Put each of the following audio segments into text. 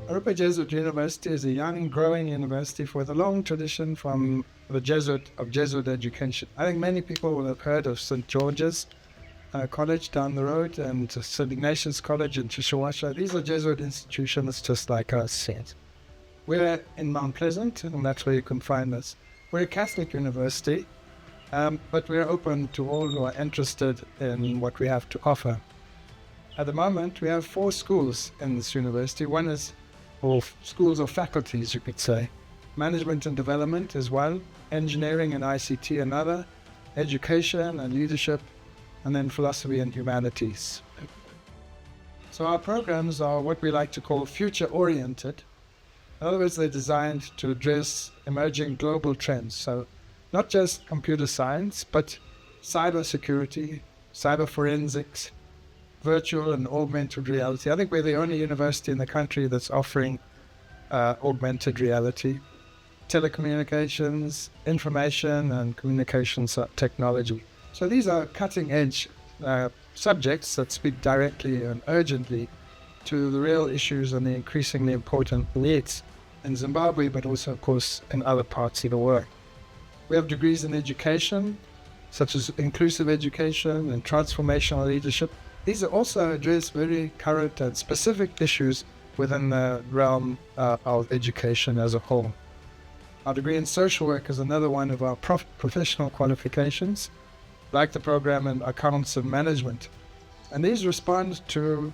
Arrupe Jesuit University is a young, growing university with a long tradition from the Jesuit education. I think many people will have heard of St. George's College down the road and St. Ignatius College in Chishiwasha. These are Jesuit institutions just like us. We're in Mount Pleasant, and that's where you can find us. We're a Catholic university, but we're open to all who are interested in what we have to offer. At the moment, we have 4 schools in this university. One is, or schools or faculties, you could say. Management and development is one, engineering and ICT another, education and leadership, and then philosophy and humanities. So our programs are what we like to call future-oriented. In other words, they're designed to address emerging global trends. So not just computer science, but cybersecurity, cyber forensics, virtual and augmented reality. I think we're the only university in the country that's offering augmented reality, telecommunications, information and communications technology. So these are cutting-edge subjects that speak directly and urgently to the real issues and the increasingly important needs in Zimbabwe, but also, of course, in other parts of the world. We have degrees in education, such as inclusive education and transformational leadership. These are also address very current and specific issues within the realm of education as a whole. Our degree in social work is another one of our professional qualifications, like the program in accounts and management. And these respond to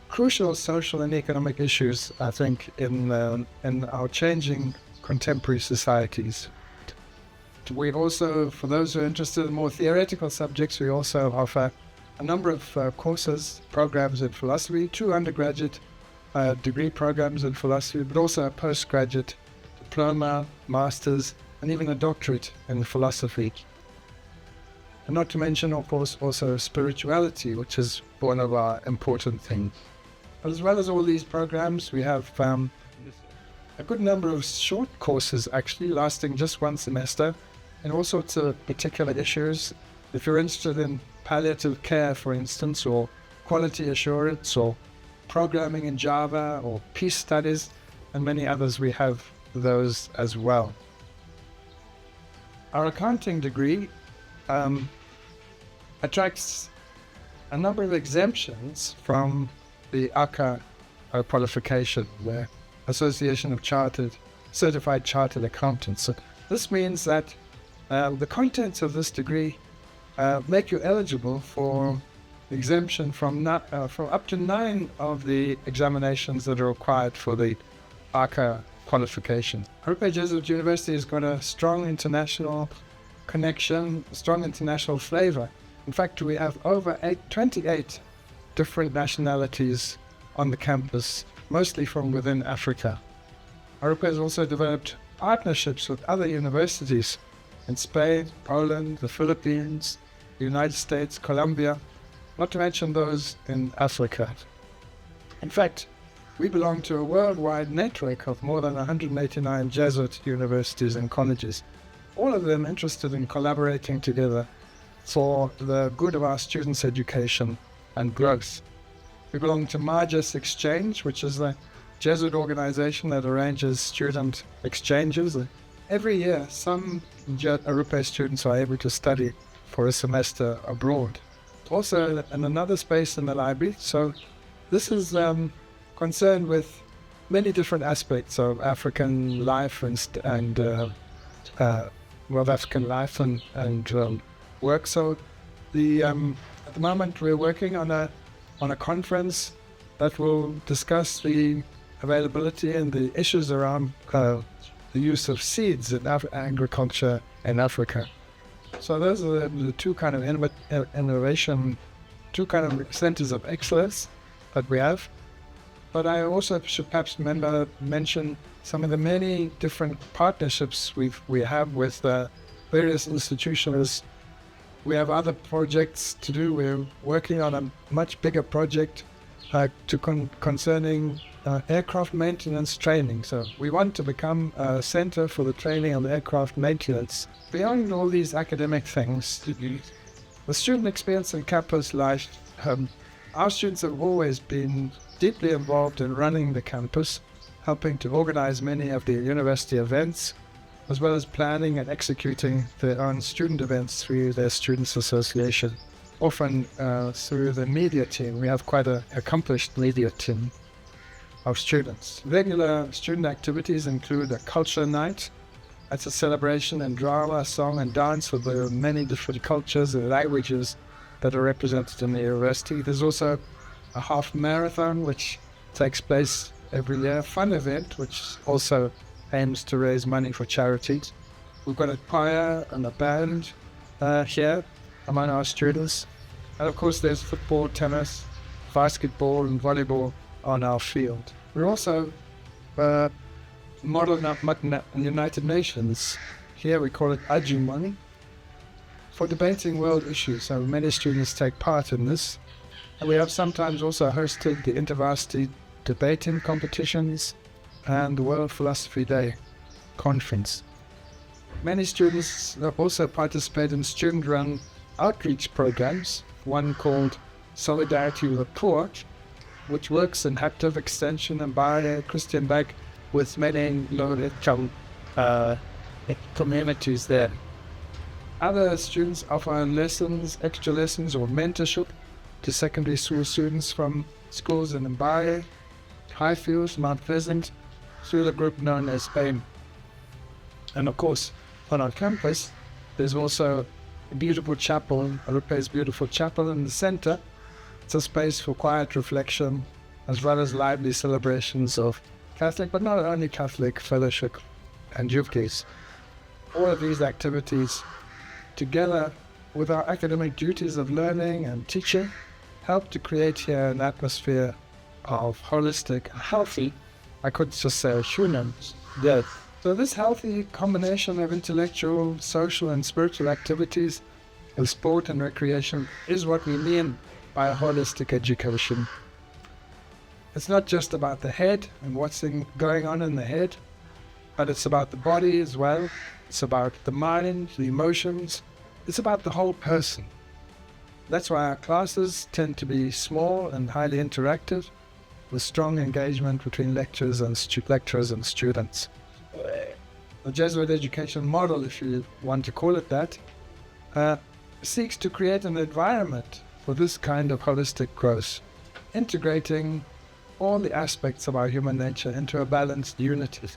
crucial social and economic issues, I think, in our changing contemporary societies. We also, for those who are interested in more theoretical subjects, we also offer a number of courses, programs in philosophy, 2 undergraduate degree programs in philosophy, but also a postgraduate diploma, master's, and even a doctorate in philosophy. And not to mention, of course, also spirituality, which is one of our important things. But as well as all these programs, we have a good number of short courses, actually, lasting just 1 semester, in all sorts of particular issues. If you're interested in palliative care, for instance, or quality assurance, or programming in Java, or peace studies, and many others, we have those as well. Our accounting degree attracts a number of exemptions from the ACA qualification, the Association of Certified Chartered Accountants. So this means that the contents of this degree make you eligible for exemption from up to 9 of the examinations that are required for the ACA qualification. Arrupe Jesuit University has got a strong international connection, strong international flavor. In fact, we have over 28 different nationalities on the campus, mostly from within Africa. Arrupe has also developed partnerships with other universities in Spain, Poland, the Philippines, the United States, Colombia, not to mention those in Africa. In fact, we belong to a worldwide network of more than 189 Jesuit universities and colleges, all of them interested in collaborating together for the good of our students' education and growth. We belong to Margus Exchange, which is a Jesuit organization that arranges student exchanges. Every year, some Arrupe students are able to study for a semester abroad. Also, in another space in the library, so this is concerned with many different aspects of African life and African life and work. So at the moment we're working on a conference that will discuss the availability and the issues around the use of seeds in agriculture in Africa. So those are the 2 kind of innovation, 2 kind of centers of excellence that we have. But I also should perhaps mention some of the many different partnerships we have with various institutions. We have other projects to do. We're working on a much bigger project concerning aircraft maintenance training. So we want to become a center for the training of aircraft maintenance. Beyond all these academic things, the student experience and campus life, our students have always been deeply involved in running the campus. helping to organize many of the university events, as well as planning and executing their own student events through their Students Association, often through the media team. We have quite an accomplished media team of students. Regular student activities include a culture night. That's a celebration and drama, song and dance with the many different cultures and languages that are represented in the university. There's also a half marathon which takes place every year, a fun event which also aims to raise money for charities. We've got a choir and a band here among our students. And of course there's football, tennis, basketball and volleyball on our field. We're also modeling up United Nations. Here we call it Ajumani, for debating world issues. So many students take part in this. And we have sometimes also hosted the InterVarsity debating competitions and the World Philosophy Day conference. Many students also participate in student-run outreach programs, one called Solidarity with the Poor, which works in active extension and by Christian Bank with many low-income communities there. Other students offer lessons, extra lessons or mentorship to secondary school students from schools in Mbaye, Highfields, Mount Pleasant, through the group known as AIM. And of course, on our campus, there's also a beautiful chapel, Arrupe's beautiful chapel in the center. It's a space for quiet reflection, as well as lively celebrations of Catholic, but not only Catholic, fellowship and jubilees. All of these activities, together with our academic duties of learning and teaching, help to create here an atmosphere of holistic, healthy, I could just say human death. So this healthy combination of intellectual, social and spiritual activities of sport and recreation is what we mean by holistic education. It's not just about the head and what's going on in the head, but it's about the body as well. It's about the mind, the emotions. It's about the whole person. That's why our classes tend to be small and highly interactive, with strong engagement between lecturers and students. The Jesuit education model, if you want to call it that, seeks to create an environment for this kind of holistic growth, integrating all the aspects of our human nature into a balanced unity.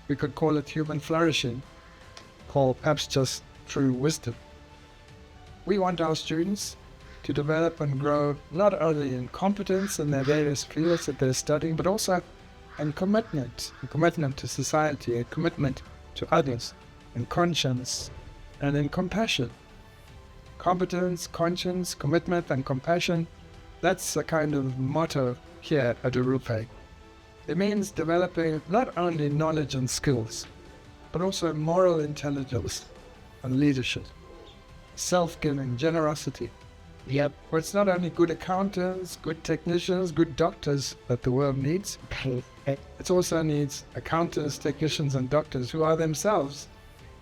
We could call it human flourishing, or perhaps just true wisdom. We want our students to develop and grow not only in competence in their various fields that they're studying, but also in commitment to society, and commitment to others, in conscience and in compassion. Competence, conscience, commitment and compassion, that's a kind of motto here at Arrupe. It means developing not only knowledge and skills, but also moral intelligence and leadership, self-giving, generosity. Yep. Where it's not only good accountants, good technicians, good doctors that the world needs, it also needs accountants, technicians and doctors who are themselves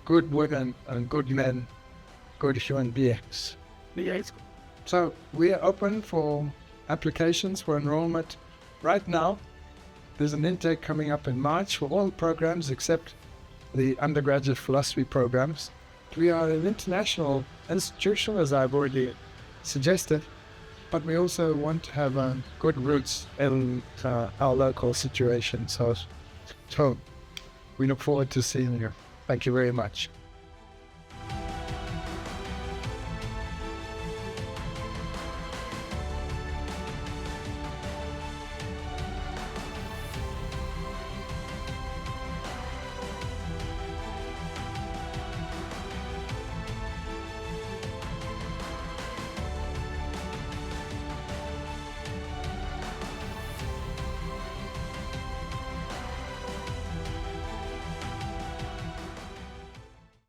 good women and good men, good human beings. Yes. So we are open for applications for enrollment. Right now, there's an intake coming up in March for all programs except the undergraduate philosophy programs. We are an international institution, as I've already suggested, but we also want to have good roots in our local situation. So we look forward to seeing you. Thank you very much.